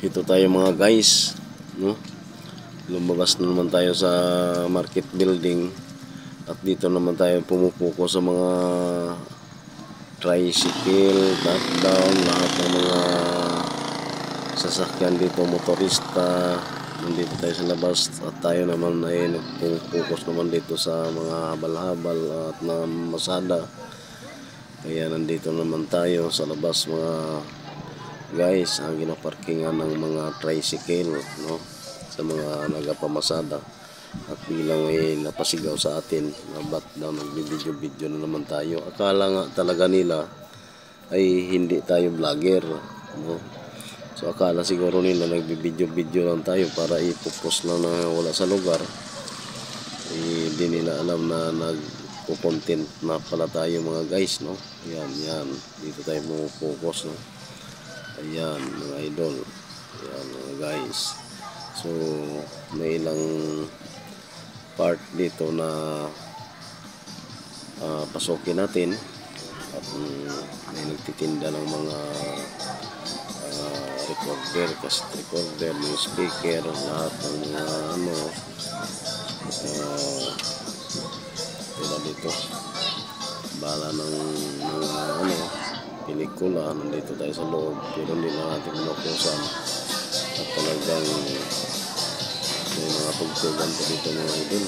Ito tayo mga guys, no? Lumabas na naman tayo sa market building at dito naman tayo pumupuko sa mga tricycle, top down, lahat ng mga sasakyan dito, motorista. Nandito tayo sa labas at tayo naman ay nagpupokus naman dito sa mga habal-habal at na masada. Kaya nandito naman tayo sa labas mga guys, ang ginaparkingan ng mga tricycle, no, sa mga nagapamasada. At biglang ay napasigaw sa atin na ba't daw nagbibideo-video na naman tayo. Akala nga talaga nila ay hindi tayo vlogger, no? So akala siguro nila nagbibideo-video lang tayo para ipopost lang na wala sa lugar. Hindi nila alam na nagpo-content na pala tayo mga guys, no? Yan, dito tayo pumupokus, no? Ayan mga idol, ayan mga guys. So may ilang part dito na pasukin natin. At may nagtitinda ng mga recorder, cassette recorder, mga speaker, lahat ng mga tila dito bala ng mga pelikula. Nandito tayo sa loob pero hindi na natin pinukusan at talagang may mga tugtugan pa dito mga idol.